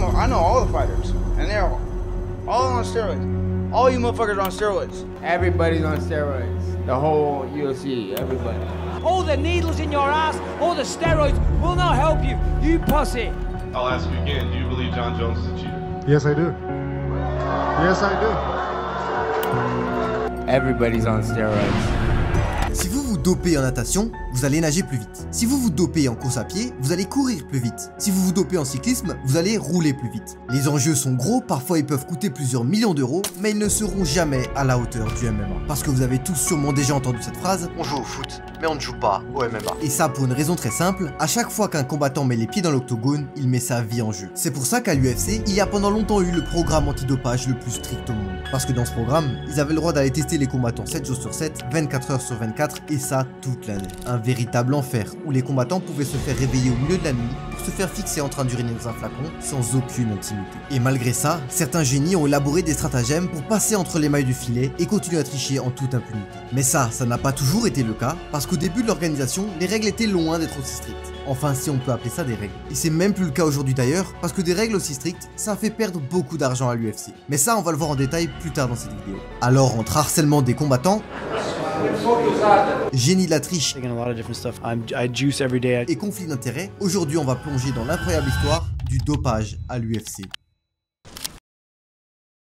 I know all the fighters, and they're all on steroids. All you motherfuckers are on steroids. Everybody's on steroids. The whole UFC, everybody. All the needles in your ass, all the steroids will not help you. You pussy. I'll ask you again, do you believe John Jones is a cheater? Yes, I do. Yes, I do. Everybody's on steroids. Si vous vous dopez en natation, vous allez nager plus vite. Si vous vous dopez en course à pied, vous allez courir plus vite. Si vous vous dopez en cyclisme, vous allez rouler plus vite. Les enjeux sont gros, parfois ils peuvent coûter plusieurs millions d'euros, mais ils ne seront jamais à la hauteur du MMA. Parce que vous avez tous sûrement déjà entendu cette phrase, on joue au foot, mais on ne joue pas au MMA. Et ça pour une raison très simple, à chaque fois qu'un combattant met les pieds dans l'octogone, il met sa vie en jeu. C'est pour ça qu'à l'UFC, il y a pendant longtemps eu le programme antidopage le plus strict au monde. Parce que dans ce programme, ils avaient le droit d'aller tester les combattants 7 jours sur 7, 24 heures sur 24, et ça toute l'année. Un véritable enfer, où les combattants pouvaient se faire réveiller au milieu de la nuit pour se faire fixer en train d'uriner dans un flacon sans aucune intimité. Et malgré ça, certains génies ont élaboré des stratagèmes pour passer entre les mailles du filet et continuer à tricher en toute impunité. Mais ça n'a pas toujours été le cas, parce qu'au début de l'organisation, les règles étaient loin d'être aussi strictes. Enfin, si on peut appeler ça des règles. Et c'est même plus le cas aujourd'hui d'ailleurs, parce que des règles aussi strictes, ça fait perdre beaucoup d'argent à l'UFC. Mais ça, on va le voir en détail plus tard dans cette vidéo. Alors, entre harcèlement des combattants, génie de la triche et conflit d'intérêts, aujourd'hui on va plonger dans l'incroyable histoire du dopage à l'UFC.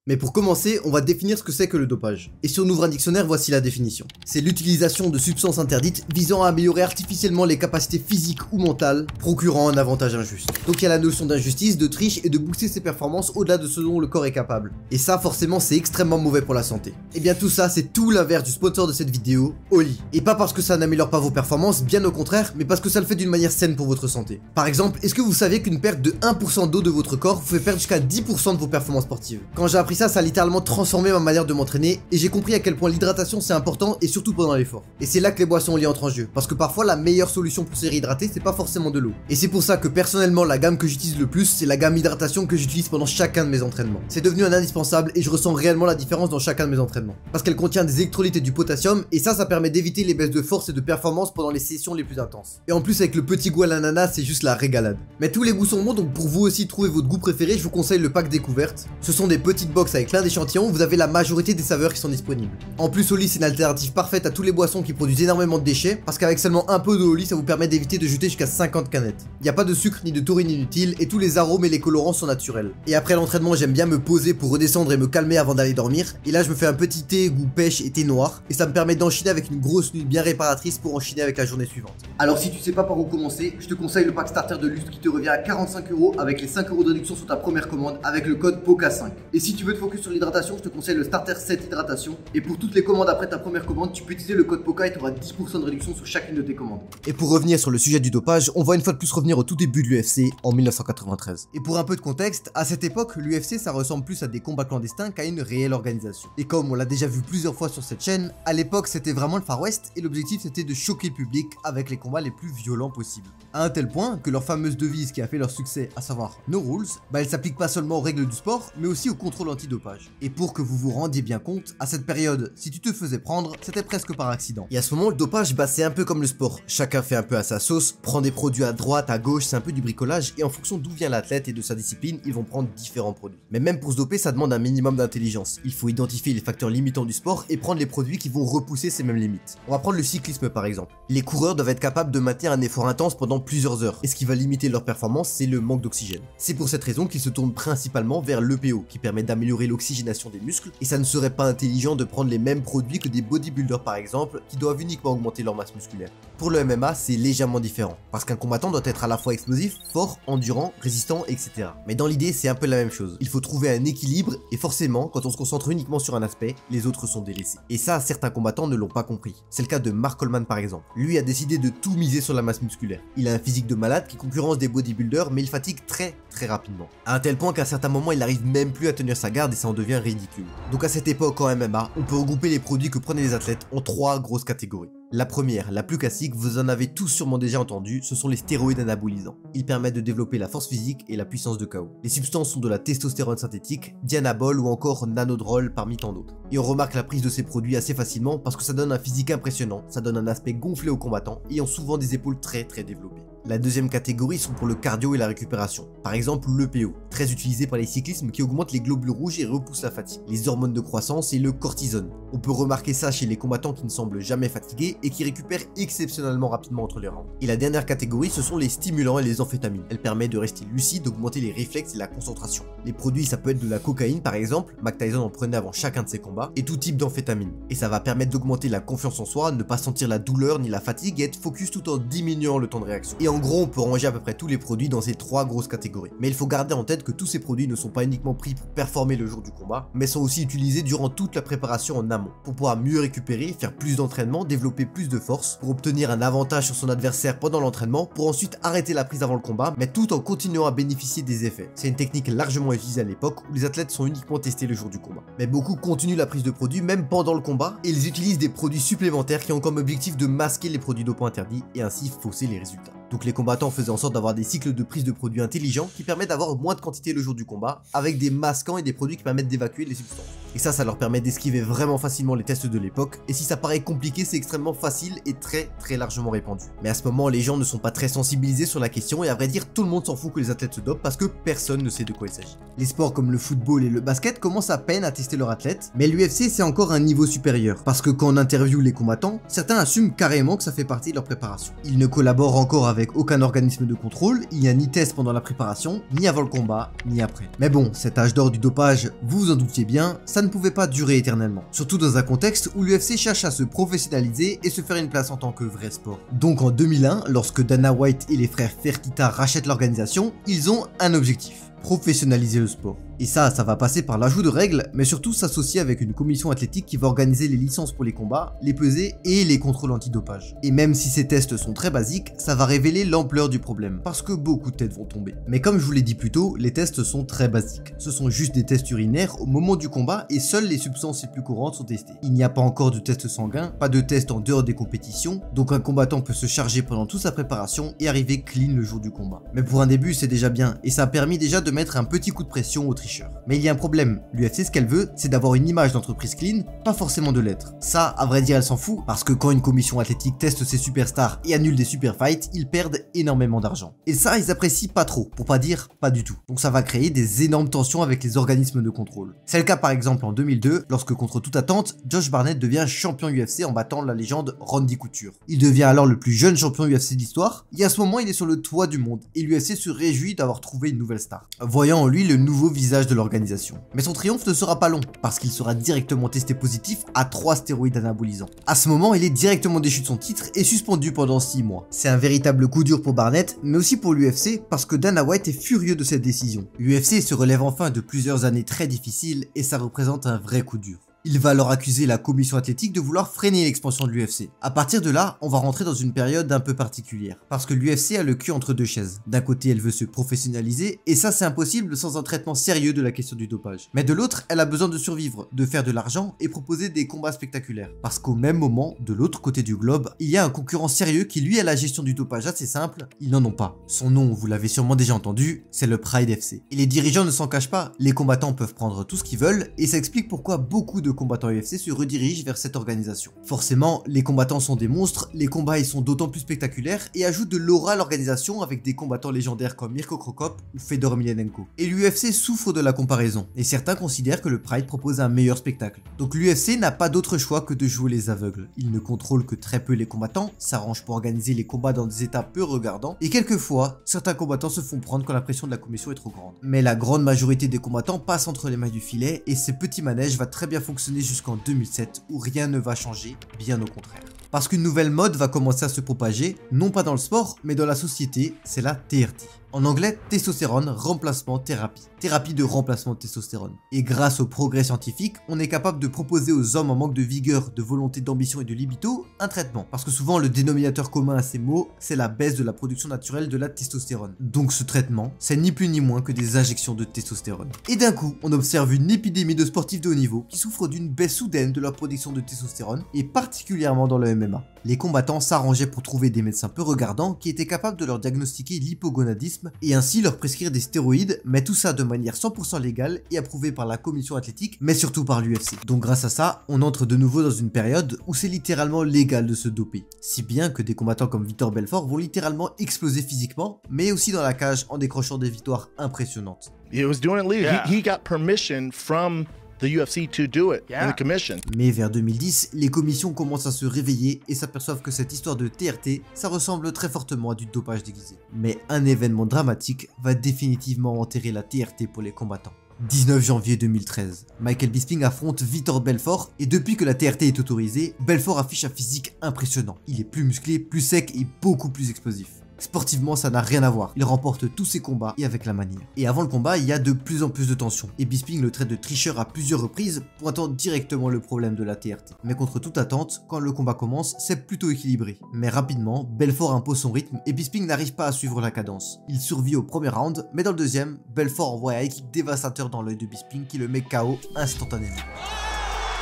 Mais pour commencer, on va définir ce que c'est que le dopage. Et si on ouvre un dictionnaire, voici la définition. C'est l'utilisation de substances interdites visant à améliorer artificiellement les capacités physiques ou mentales, procurant un avantage injuste. Donc il y a la notion d'injustice, de triche et de booster ses performances au-delà de ce dont le corps est capable. Et ça, forcément, c'est extrêmement mauvais pour la santé. Et bien tout ça, c'est tout l'inverse du sponsor de cette vidéo, Oli. Et pas parce que ça n'améliore pas vos performances, bien au contraire, mais parce que ça le fait d'une manière saine pour votre santé. Par exemple, est-ce que vous saviez qu'une perte de 1% d'eau de votre corps vous fait perdre jusqu'à 10% de vos performances sportives? Quand j'ai appris ça a littéralement transformé ma manière de m'entraîner et j'ai compris à quel point l'hydratation c'est important et surtout pendant l'effort. Et c'est là que les boissons au lait entrent en jeu, parce que parfois la meilleure solution pour se réhydrater c'est pas forcément de l'eau. Et c'est pour ça que personnellement la gamme que j'utilise le plus c'est la gamme hydratation que j'utilise pendant chacun de mes entraînements. C'est devenu un indispensable et je ressens réellement la différence dans chacun de mes entraînements. Parce qu'elle contient des électrolytes et du potassium et ça permet d'éviter les baisses de force et de performance pendant les sessions les plus intenses. Et en plus avec le petit goût à l'ananas c'est juste la régalade. Mais tous les goûts sont bons donc pour vous aussi trouver votre goût préféré je vous conseille le pack découverte. Ce sont des petites box avec plein d'échantillons, vous avez la majorité des saveurs qui sont disponibles. En plus Oli c'est une alternative parfaite à tous les boissons qui produisent énormément de déchets parce qu'avec seulement un peu de Oli ça vous permet d'éviter de jeter jusqu'à 50 canettes. Il n'y a pas de sucre ni de taurine inutile et tous les arômes et les colorants sont naturels. Et après l'entraînement j'aime bien me poser pour redescendre et me calmer avant d'aller dormir et là je me fais un petit thé goût pêche et thé noir et ça me permet d'enchaîner avec une grosse nuit bien réparatrice pour enchaîner avec la journée suivante. Alors si tu sais pas par où commencer, je te conseille le pack starter de Lustre qui te revient à 45 € avec les 5 € de réduction sur ta première commande avec le code POCA5. Et si tu veux te focus sur l'hydratation, je te conseille le starter 7 hydratation et pour toutes les commandes après ta première commande, tu peux utiliser le code POCA et tu auras 10% de réduction sur chacune de tes commandes. Et pour revenir sur le sujet du dopage, on va une fois de plus revenir au tout début de l'UFC en 1993. Et pour un peu de contexte, à cette époque, l'UFC ça ressemble plus à des combats clandestins qu'à une réelle organisation. Et comme on l'a déjà vu plusieurs fois sur cette chaîne, à l'époque c'était vraiment le Far West et l'objectif c'était de choquer le public avec les combats les plus violents possibles. À un tel point que leur fameuse devise qui a fait leur succès, à savoir No Rules, elle s'applique pas seulement aux règles du sport, mais aussi au contrôle antidopage. Et pour que vous vous rendiez bien compte, à cette période, si tu te faisais prendre, c'était presque par accident. Et à ce moment, le dopage, c'est un peu comme le sport. Chacun fait un peu à sa sauce, prend des produits à droite, à gauche, c'est un peu du bricolage, et en fonction d'où vient l'athlète et de sa discipline, ils vont prendre différents produits. Mais même pour se doper, ça demande un minimum d'intelligence. Il faut identifier les facteurs limitants du sport et prendre les produits qui vont repousser ces mêmes limites. On va prendre le cyclisme par exemple. Les coureurs doivent être capables de maintenir un effort intense pendant plusieurs heures, et ce qui va limiter leur performance, c'est le manque d'oxygène. C'est pour cette raison qu'ils se tournent principalement vers l'EPO, qui permet d'améliorer l'oxygénation des muscles, et ça ne serait pas intelligent de prendre les mêmes produits que des bodybuilders par exemple, qui doivent uniquement augmenter leur masse musculaire. Pour le MMA, c'est légèrement différent, parce qu'un combattant doit être à la fois explosif, fort, endurant, résistant, etc. Mais dans l'idée, c'est un peu la même chose. Il faut trouver un équilibre, et forcément, quand on se concentre uniquement sur un aspect, les autres sont délaissés. Et ça, certains combattants ne l'ont pas compris. C'est le cas de Mark Coleman par exemple. Lui a décidé de tout miser sur la masse musculaire. Il a un physique de malade qui concurrence des bodybuilders, mais il fatigue très rapidement. À un tel point qu'à certains moments, il n'arrive même plus à tenir sa garde et ça en devient ridicule. Donc à cette époque en MMA, on peut regrouper les produits que prenaient les athlètes en 3 grosses catégories. La première, la plus classique, vous en avez tous sûrement déjà entendu, ce sont les stéroïdes anabolisants. Ils permettent de développer la force physique et la puissance de KO. Les substances sont de la testostérone synthétique, dianabol ou encore nanodrol parmi tant d'autres. Et on remarque la prise de ces produits assez facilement parce que ça donne un physique impressionnant, ça donne un aspect gonflé aux combattants ayant souvent des épaules très développées. La deuxième catégorie sont pour le cardio et la récupération. Par exemple l'EPO, très utilisé par les cyclismes qui augmente les globules rouges et repousse la fatigue. Les hormones de croissance et le cortisone. On peut remarquer ça chez les combattants qui ne semblent jamais fatigués et qui récupèrent exceptionnellement rapidement entre les rounds. Et la dernière catégorie, ce sont les stimulants et les amphétamines. Elle permet de rester lucide, d'augmenter les réflexes et la concentration. Les produits, ça peut être de la cocaïne par exemple, Mike Tyson en prenait avant chacun de ses combats, et tout type d'amphétamine. Et ça va permettre d'augmenter la confiance en soi, ne pas sentir la douleur ni la fatigue et être focus tout en diminuant le temps de réaction. Et en gros, on peut ranger à peu près tous les produits dans ces trois grosses catégories. Mais il faut garder en tête que tous ces produits ne sont pas uniquement pris pour performer le jour du combat, mais sont aussi utilisés durant toute la préparation en amont, pour pouvoir mieux récupérer, faire plus d'entraînement, développer plus de force, pour obtenir un avantage sur son adversaire pendant l'entraînement, pour ensuite arrêter la prise avant le combat, mais tout en continuant à bénéficier des effets. C'est une technique largement utilisée à l'époque où les athlètes sont uniquement testés le jour du combat. Mais beaucoup continuent la prise de produits même pendant le combat, et ils utilisent des produits supplémentaires qui ont comme objectif de masquer les produits dopants interdits et ainsi fausser les résultats. Donc les combattants faisaient en sorte d'avoir des cycles de prise de produits intelligents qui permettent d'avoir moins de quantité le jour du combat, avec des masquants et des produits qui permettent d'évacuer les substances. Et ça leur permet d'esquiver vraiment facilement les tests de l'époque, et si ça paraît compliqué, c'est extrêmement facile et très largement répandu. Mais à ce moment, les gens ne sont pas très sensibilisés sur la question, et à vrai dire, tout le monde s'en fout que les athlètes se dopent parce que personne ne sait de quoi il s'agit. Les sports comme le football et le basket commencent à peine à tester leurs athlètes, mais l'UFC c'est encore un niveau supérieur, parce que quand on interviewe les combattants, certains assument carrément que ça fait partie de leur préparation. Ils ne collaborent encore avec aucun organisme de contrôle, il n'y a ni test pendant la préparation, ni avant le combat, ni après. Mais bon, cet âge d'or du dopage, vous vous en doutiez bien, ça ne pouvait pas durer éternellement. Surtout dans un contexte où l'UFC cherche à se professionnaliser et se faire une place en tant que vrai sport. Donc en 2001, lorsque Dana White et les frères Fertitta rachètent l'organisation, ils ont un objectif: professionnaliser le sport. Et ça va passer par l'ajout de règles, mais surtout s'associer avec une commission athlétique qui va organiser les licences pour les combats, les pesées et les contrôles antidopage. Et même si ces tests sont très basiques, ça va révéler l'ampleur du problème, parce que beaucoup de têtes vont tomber. Mais comme je vous l'ai dit plus tôt, les tests sont très basiques. Ce sont juste des tests urinaires au moment du combat et seules les substances les plus courantes sont testées. Il n'y a pas encore de test sanguin, pas de test en dehors des compétitions, donc un combattant peut se charger pendant toute sa préparation et arriver clean le jour du combat. Mais pour un début, c'est déjà bien, et ça a permis déjà de mettre un petit coup de pression aux tricheurs. Mais il y a un problème, l'UFC ce qu'elle veut, c'est d'avoir une image d'entreprise clean, pas forcément de l'être. Ça, à vrai dire, elle s'en fout, parce que quand une commission athlétique teste ses superstars et annule des super fights, ils perdent énormément d'argent. Et ça, ils apprécient pas trop, pour pas dire pas du tout. Donc ça va créer des énormes tensions avec les organismes de contrôle. C'est le cas par exemple en 2002, lorsque contre toute attente, Josh Barnett devient champion UFC en battant la légende Randy Couture. Il devient alors le plus jeune champion UFC de l'histoire, et à ce moment, il est sur le toit du monde, et l'UFC se réjouit d'avoir trouvé une nouvelle star, voyant en lui le nouveau visage de l'organisation. Mais son triomphe ne sera pas long, parce qu'il sera directement testé positif à 3 stéroïdes anabolisants. À ce moment, il est directement déchu de son titre et suspendu pendant 6 mois. C'est un véritable coup dur pour Barnett, mais aussi pour l'UFC, parce que Dana White est furieux de cette décision. L'UFC se relève enfin de plusieurs années très difficiles, et ça représente un vrai coup dur. Il va alors accuser la commission athlétique de vouloir freiner l'expansion de l'UFC. À partir de là, on va rentrer dans une période un peu particulière, parce que l'UFC a le cul entre deux chaises. D'un côté, elle veut se professionnaliser, et ça c'est impossible sans un traitement sérieux de la question du dopage. Mais de l'autre, elle a besoin de survivre, de faire de l'argent et proposer des combats spectaculaires. Parce qu'au même moment, de l'autre côté du globe, il y a un concurrent sérieux qui lui a la gestion du dopage assez simple, ils n'en ont pas. Son nom, vous l'avez sûrement déjà entendu, c'est le Pride FC. Et les dirigeants ne s'en cachent pas, les combattants peuvent prendre tout ce qu'ils veulent, et ça explique pourquoi beaucoup de combattants UFC se redirigent vers cette organisation. Forcément, les combattants sont des monstres, les combats ils sont d'autant plus spectaculaires et ajoutent de l'aura à l'organisation avec des combattants légendaires comme Mirko Cro Cop ou Fedor Emelianenko. Et l'UFC souffre de la comparaison, et certains considèrent que le Pride propose un meilleur spectacle. Donc l'UFC n'a pas d'autre choix que de jouer les aveugles. Il ne contrôle que très peu les combattants, s'arrange pour organiser les combats dans des états peu regardants, et quelquefois, certains combattants se font prendre quand la pression de la commission est trop grande. Mais la grande majorité des combattants passent entre les mailles du filet, et ce petit manège va très bien fonctionner jusqu'en 2007 où rien ne va changer, bien au contraire. Parce qu'une nouvelle mode va commencer à se propager, non pas dans le sport, mais dans la société, c'est la TRT. En anglais, testostérone, remplacement, thérapie. Thérapie de remplacement de testostérone. Et grâce au progrès scientifique, on est capable de proposer aux hommes en manque de vigueur, de volonté, d'ambition et de libido, un traitement. Parce que souvent, le dénominateur commun à ces mots, c'est la baisse de la production naturelle de la testostérone. Donc ce traitement, c'est ni plus ni moins que des injections de testostérone. Et d'un coup, on observe une épidémie de sportifs de haut niveau qui souffrent d'une baisse soudaine de leur production de testostérone, et particulièrement dans le MMA. Les combattants s'arrangeaient pour trouver des médecins peu regardants qui étaient capables de leur diagnostiquer l'hypogonadisme et ainsi leur prescrire des stéroïdes, mais tout ça de manière 100% légale et approuvée par la commission athlétique, mais surtout par l'UFC. Donc grâce à ça, on entre de nouveau dans une période où c'est littéralement légal de se doper. Si bien que des combattants comme Vitor Belfort vont littéralement exploser physiquement, mais aussi dans la cage en décrochant des victoires impressionnantes. He was doing it legally. Yeah. He got permission from the UFC to do it, in the commission. Mais vers 2010, les commissions commencent à se réveiller et s'aperçoivent que cette histoire de TRT, ça ressemble très fortement à du dopage déguisé. Mais un événement dramatique va définitivement enterrer la TRT pour les combattants. 19 janvier 2013, Michael Bisping affronte Vitor Belfort et depuis que la TRT est autorisée, Belfort affiche un physique impressionnant. Il est plus musclé, plus sec et beaucoup plus explosif. Sportivement, ça n'a rien à voir. Il remporte tous ses combats et avec la manière. Et avant le combat, il y a de plus en plus de tension. Et Bisping le traite de tricheur à plusieurs reprises, pointant directement le problème de la TRT. Mais contre toute attente, quand le combat commence, c'est plutôt équilibré. Mais rapidement, Belfort impose son rythme et Bisping n'arrive pas à suivre la cadence. Il survit au premier round, mais dans le deuxième, Belfort envoie un kick dévastateur dans l'œil de Bisping qui le met KO instantanément.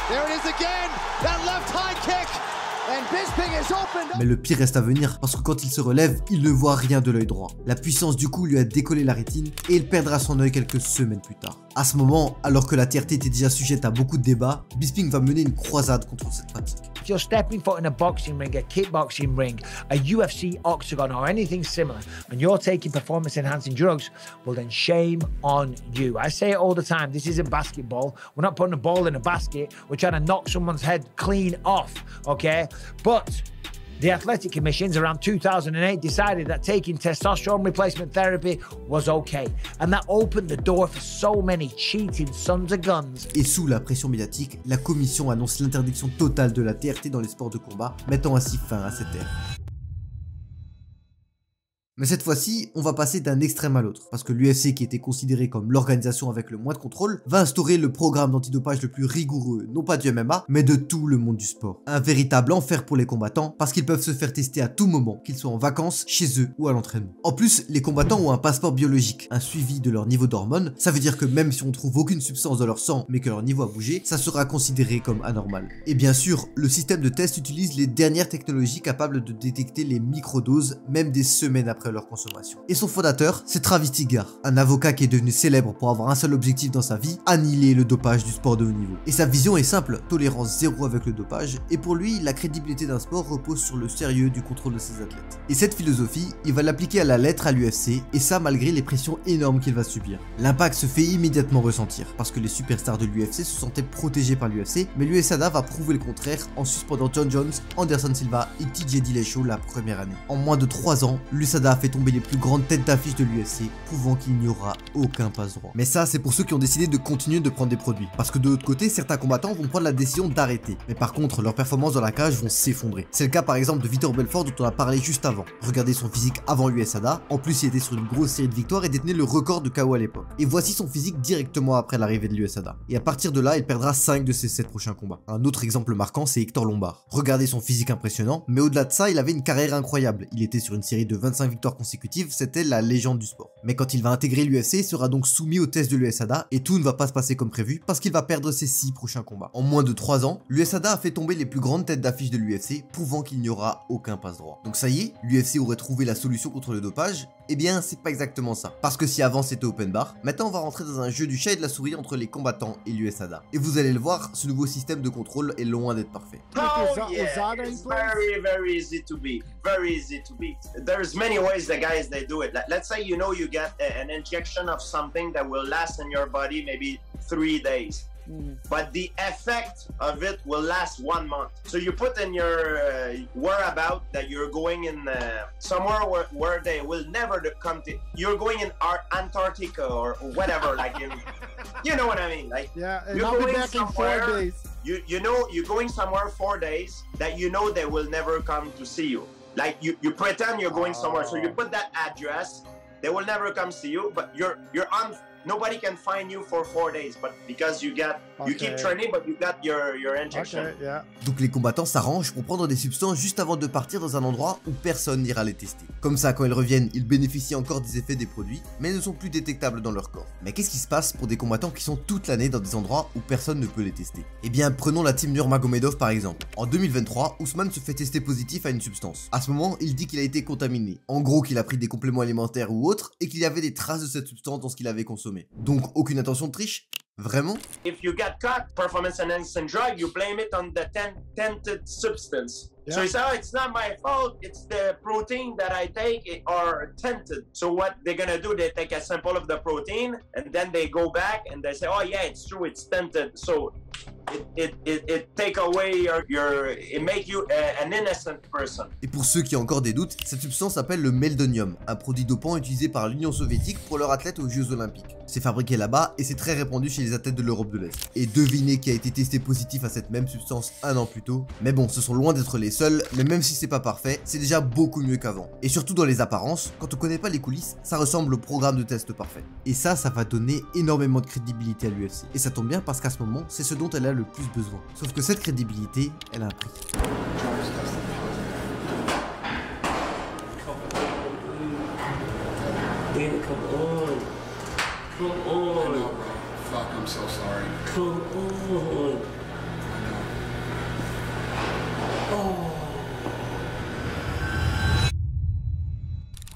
There it is again, that left high kick. Mais le pire reste à venir parce que quand il se relève, il ne voit rien de l'œil droit. La puissance du coup lui a décollé la rétine et il perdra son œil quelques semaines plus tard. À ce moment, alors que la TRT était déjà sujette à beaucoup de débats, Bisping va mener une croisade contre cette pratique. If you're stepping foot in a boxing ring, a kickboxing ring, a UFC octagon or anything similar, and you're taking performance-enhancing drugs, well then shame on you. I say it all the time, this isn't basketball. We're not putting a ball in a basket. We're trying to knock someone's head clean off, okay? But the Athletic Commissions around 2008 decided that taking testosterone replacement therapy was okay. And that opened the door for so many cheating sons of guns. Et sous la pression médiatique, la commission annonce l'interdiction totale de la TRT dans les sports de combat, mettant ainsi fin à cette ère. Mais cette fois-ci, on va passer d'un extrême à l'autre, parce que l'UFC, qui était considéré comme l'organisation avec le moins de contrôle, va instaurer le programme d'antidopage le plus rigoureux, non pas du MMA, mais de tout le monde du sport. Un véritable enfer pour les combattants, parce qu'ils peuvent se faire tester à tout moment, qu'ils soient en vacances, chez eux ou à l'entraînement. En plus, les combattants ont un passeport biologique, un suivi de leur niveau d'hormones, ça veut dire que même si on trouve aucune substance dans leur sang, mais que leur niveau a bougé, ça sera considéré comme anormal. Et bien sûr, le système de test utilise les dernières technologies capables de détecter les microdoses, même des semaines après leur consommation. Et son fondateur, c'est Travis Tigard, un avocat qui est devenu célèbre pour avoir un seul objectif dans sa vie, annihiler le dopage du sport de haut niveau. Et sa vision est simple, tolérance zéro avec le dopage, et pour lui, la crédibilité d'un sport repose sur le sérieux du contrôle de ses athlètes. Et cette philosophie, il va l'appliquer à la lettre à l'UFC, et ça malgré les pressions énormes qu'il va subir. L'impact se fait immédiatement ressentir, parce que les superstars de l'UFC se sentaient protégés par l'UFC, mais l'USADA va prouver le contraire en suspendant Jon Jones, Anderson Silva et TJ Dillashaw la première année. En moins de 3 ans, l'USADA a fait tomber les plus grandes têtes d'affiche de l'UFC, prouvant qu'il n'y aura aucun passe-droit. Mais ça, c'est pour ceux qui ont décidé de continuer de prendre des produits. Parce que de l'autre côté, certains combattants vont prendre la décision d'arrêter. Mais par contre, leurs performances dans la cage vont s'effondrer. C'est le cas par exemple de Vitor Belfort dont on a parlé juste avant. Regardez son physique avant l'USADA. En plus, il était sur une grosse série de victoires et détenait le record de KO à l'époque. Et voici son physique directement après l'arrivée de l'USADA. Et à partir de là, il perdra 5 de ses 7 prochains combats. Un autre exemple marquant, c'est Hector Lombard. Regardez son physique impressionnant, mais au-delà de ça, il avait une carrière incroyable. Il était sur une série de 25 victoires consécutives, c'était la légende du sport. Mais quand il va intégrer l'UFC, il sera donc soumis au test de l'USADA et tout ne va pas se passer comme prévu parce qu'il va perdre ses 6 prochains combats. En moins de 3 ans, l'USADA a fait tomber les plus grandes têtes d'affiche de l'UFC, prouvant qu'il n'y aura aucun passe-droit. Donc ça y est, l'UFC aurait trouvé la solution contre le dopage? Eh bien, c'est pas exactement ça. Parce que si avant c'était open bar, maintenant on va rentrer dans un jeu du chat et de la souris entre les combattants et l'USADA. Et vous allez le voir, ce nouveau système de contrôle est loin d'être parfait. Oh yeah, it's very easy to beat. Very easy to beat. There's many ways the guys they do it. Let's say you know you get an injection of something that will last in your body maybe 3 days. But the effect of it will last 1 month. So you put in your whereabout that you're going in somewhere where they will never come to. You're going in Antarctica or whatever, like in, you know what I mean? Like Yeah, and you're I'll be going back in 4 somewhere. days. You know you're going somewhere 4 days that you know they will never come to see you. Like you pretend you're going somewhere, so you put that address. They will never come see you, but you're on nobody can find you for 4 days, but because you keep training, but you got your injection. Okay, yeah. Donc les combattants s'arrangent pour prendre des substances juste avant de partir dans un endroit où personne n'ira les tester. Comme ça, quand ils reviennent, ils bénéficient encore des effets des produits, mais ne sont plus détectables dans leur corps. Mais qu'est-ce qui se passe pour des combattants qui sont toute l'année dans des endroits où personne ne peut les tester? Eh bien, prenons la team Nurmagomedov par exemple. En 2023, Ousmane se fait tester positif à une substance. À ce moment, il dit qu'il a été contaminé. En gros, qu'il a pris des compléments alimentaires ou autres, et qu'il y avait des traces de cette substance dans ce qu'il avait consommé. Donc, aucune intention de triche? Vraiment? If you get caught performance enhancing drug, you blame it on the tainted substance. Yeah. So you say, oh, it's not my fault, it's the protein that I take are tainted. So what they're gonna do, they take a sample of the protein and then they go back and they say, oh yeah, it's true, it's tainted. So it take away it make you an innocent person. Et pour ceux qui ont encore des doutes, cette substance s'appelle le meldonium, un produit dopant utilisé par l'Union soviétique pour leurs athlètes aux Jeux Olympiques. C'est fabriqué là-bas et c'est très répandu chez les athlètes de l'Europe de l'Est. Et devinez qui a été testé positif à cette même substance 1 an plus tôt. Mais bon, ce sont loin d'être les seuls, mais même si c'est pas parfait, c'est déjà beaucoup mieux qu'avant. Et surtout dans les apparences, quand on connaît pas les coulisses, ça ressemble au programme de test parfait. Et ça va donner énormément de crédibilité à l'UFC. Et ça tombe bien parce qu'à ce moment, c'est ce dont elle a le plus besoin. Sauf que cette crédibilité, elle a un prix. Come on. Fuck, I'm so sorry. Come on.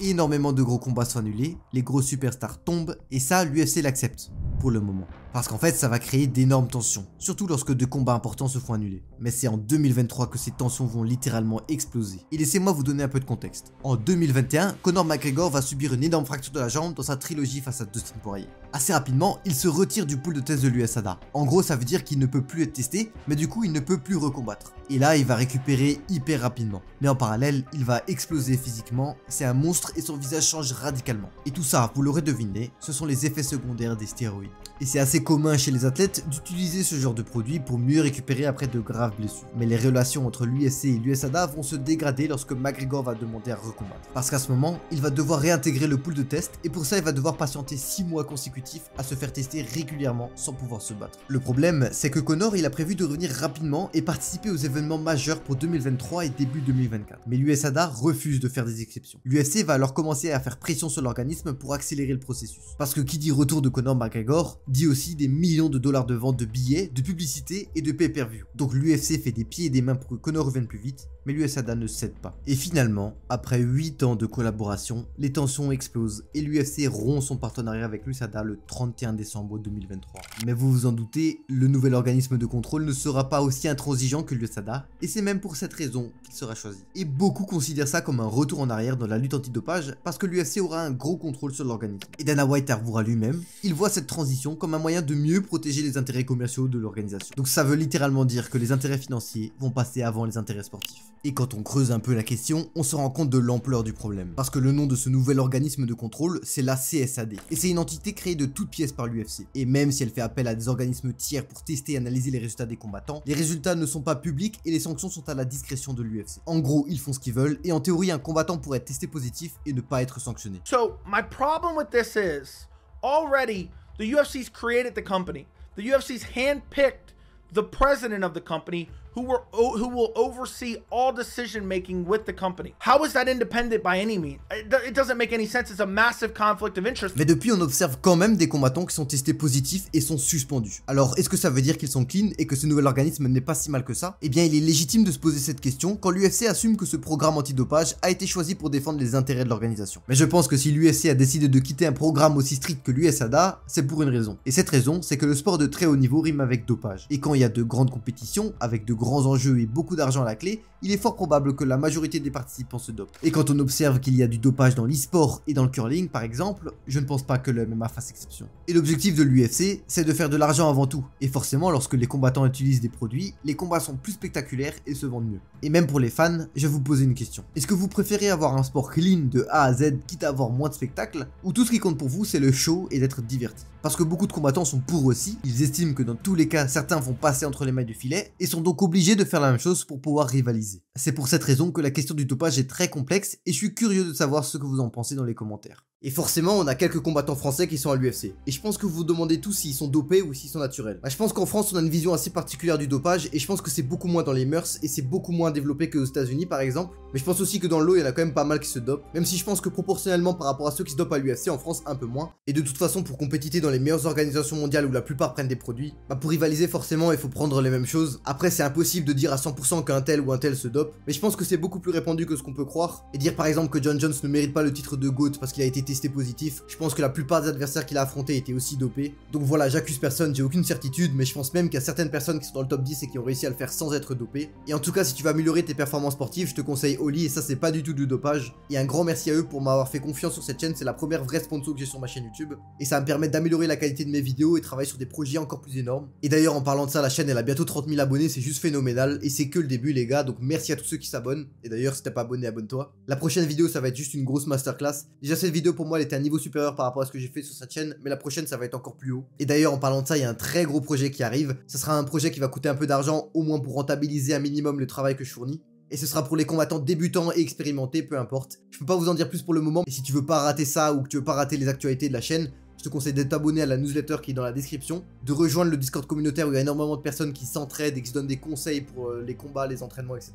Énormément de gros combats sont annulés, les gros superstars tombent, et ça, l'UFC l'accepte. Pour le moment. Parce qu'en fait, ça va créer d'énormes tensions, surtout lorsque 2 combats importants se font annuler. Mais c'est en 2023 que ces tensions vont littéralement exploser. Et laissez-moi vous donner un peu de contexte. En 2021, Conor McGregor va subir une énorme fracture de la jambe dans sa trilogie face à Dustin Poirier. Assez rapidement, il se retire du pool de test de l'USADA. En gros, ça veut dire qu'il ne peut plus être testé, mais du coup, il ne peut plus recombattre. Et là, il va récupérer hyper rapidement. Mais en parallèle, il va exploser physiquement, c'est un monstre et son visage change radicalement. Et tout ça, vous l'aurez deviné, ce sont les effets secondaires des stéroïdes. Et c'est assez commun chez les athlètes d'utiliser ce genre de produit pour mieux récupérer après de graves blessures. Mais les relations entre l'UFC et l'USADA vont se dégrader lorsque McGregor va demander à recombattre. Parce qu'à ce moment, il va devoir réintégrer le pool de test et pour ça il va devoir patienter 6 mois consécutifs à se faire tester régulièrement sans pouvoir se battre. Le problème, c'est que Conor il a prévu de revenir rapidement et participer aux événements majeurs pour 2023 et début 2024. Mais l'USADA refuse de faire des exceptions. L'UFC va alors commencer à faire pression sur l'organisme pour accélérer le processus. Parce que qui dit retour de Conor McGregor dit aussi des millions de dollars de vente de billets, de publicité et de pay-per-view. Donc l'UFC fait des pieds et des mains pour que Conor revienne plus vite, mais l'USADA ne cède pas. Et finalement, après 8 ans de collaboration, les tensions explosent et l'UFC rompt son partenariat avec l'USADA le 31 décembre 2023. Mais vous vous en doutez, le nouvel organisme de contrôle ne sera pas aussi intransigeant que l'USADA, et c'est même pour cette raison qu'il sera choisi. Et beaucoup considèrent ça comme un retour en arrière dans la lutte antidopage, parce que l'UFC aura un gros contrôle sur l'organisme. Et Dana White avouera lui-même, il voit cette transition comme un moyen de mieux protéger les intérêts commerciaux de l'organisation. Donc ça veut littéralement dire que les intérêts financiers vont passer avant les intérêts sportifs. Et quand on creuse un peu la question, on se rend compte de l'ampleur du problème. Parce que le nom de ce nouvel organisme de contrôle, c'est la CSAD. Et c'est une entité créée de toutes pièces par l'UFC. Et même si elle fait appel à des organismes tiers pour tester et analyser les résultats des combattants, les résultats ne sont pas publics et les sanctions sont à la discrétion de l'UFC. En gros, ils font ce qu'ils veulent et en théorie, un combattant pourrait être testé positif et ne pas être sanctionné. So, my problem with this is, already, the UFC's created the company. The UFC's handpicked the president of the company who will oversee all decision making with the company. How is that independent by any means? It doesn't make any sense. It's a massive conflict of interest. Mais depuis, on observe quand même des combattants qui sont testés positifs et sont suspendus. Alors, est-ce que ça veut dire qu'ils sont clean et que ce nouvel organisme n'est pas si mal que ça? Eh bien, il est légitime de se poser cette question quand l'UFC assume que ce programme antidopage a été choisi pour défendre les intérêts de l'organisation. Mais je pense que si l'UFC a décidé de quitter un programme aussi strict que l'USADA, c'est pour une raison. Et cette raison, c'est que le sport de très haut niveau rime avec dopage. Et quand il y a de grandes compétitions, avec de grands enjeux et beaucoup d'argent à la clé, il est fort probable que la majorité des participants se dopent. Et quand on observe qu'il y a du dopage dans l'e-sport et dans le curling par exemple, je ne pense pas que le MMA fasse exception. Et l'objectif de l'UFC, c'est de faire de l'argent avant tout. Et forcément, lorsque les combattants utilisent des produits, les combats sont plus spectaculaires et se vendent mieux. Et même pour les fans, je vais vous poser une question. Est-ce que vous préférez avoir un sport clean de A à Z, quitte à avoir moins de spectacles, ou tout ce qui compte pour vous, c'est le show et d'être diverti? Parce que beaucoup de combattants sont pour aussi, ils estiment que dans tous les cas, certains vont passer entre les mailles du filet, et sont donc obligés de faire la même chose pour pouvoir rivaliser. C'est pour cette raison que la question du dopage est très complexe, et je suis curieux de savoir ce que vous en pensez dans les commentaires. Et forcément, on a quelques combattants français qui sont à l'UFC. Et je pense que vous vous demandez tous s'ils sont dopés ou s'ils sont naturels. Bah, je pense qu'en France, on a une vision assez particulière du dopage et je pense que c'est beaucoup moins dans les mœurs et c'est beaucoup moins développé que aux États-Unis par exemple. Mais je pense aussi que dans le lot, il y en a quand même pas mal qui se dopent. Même si je pense que proportionnellement par rapport à ceux qui se dopent à l'UFC, en France, un peu moins. Et de toute façon, pour compétiter dans les meilleures organisations mondiales où la plupart prennent des produits, bah pour rivaliser forcément, il faut prendre les mêmes choses. Après, c'est impossible de dire à 100% qu'un tel ou un tel se dope. Mais je pense que c'est beaucoup plus répandu que ce qu'on peut croire. Et dire par exemple que John Jones ne mérite pas le titre de GOAT parce qu'il a été testé positif, je pense que la plupart des adversaires qu'il a affrontés étaient aussi dopés. Donc voilà, j'accuse personne, j'ai aucune certitude, mais je pense même qu'il y a certaines personnes qui sont dans le top 10 et qui ont réussi à le faire sans être dopés. Et en tout cas, si tu veux améliorer tes performances sportives, je te conseille Oli et ça c'est pas du tout du dopage. Et un grand merci à eux pour m'avoir fait confiance sur cette chaîne, c'est la première vraie sponsor que j'ai sur ma chaîne YouTube. Et ça va me permettre d'améliorer la qualité de mes vidéos et travailler sur des projets encore plus énormes. Et d'ailleurs, en parlant de ça, la chaîne elle a bientôt 30 000 abonnés, c'est juste phénoménal. Et c'est que le début les gars, donc merci à tous ceux qui s'abonnent. Et d'ailleurs, si t'es pas abonné, abonne-toi. La prochaine vidéo, ça va être juste une grosse masterclass. Déjà cette vidéo pour moi elle était un niveau supérieur par rapport à ce que j'ai fait sur cette chaîne, mais la prochaine ça va être encore plus haut. Et d'ailleurs en parlant de ça, il y a un très gros projet qui arrive. Ça sera un projet qui va coûter un peu d'argent, au moins pour rentabiliser un minimum le travail que je fournis. Et ce sera pour les combattants débutants et expérimentés, peu importe. Je peux pas vous en dire plus pour le moment, mais si tu veux pas rater ça ou que tu veux pas rater les actualités de la chaîne, je te conseille d'être abonné à la newsletter qui est dans la description, de rejoindre le Discord communautaire où il y a énormément de personnes qui s'entraident et qui se donnent des conseils pour les combats, les entraînements, etc.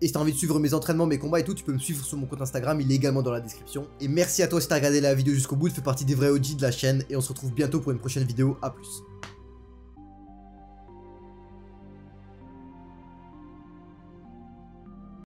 Et si t'as envie de suivre mes entraînements, mes combats et tout, tu peux me suivre sur mon compte Instagram, il est également dans la description. Et merci à toi si t'as regardé la vidéo jusqu'au bout, tu fais partie des vrais OG de la chaîne et on se retrouve bientôt pour une prochaine vidéo, à plus.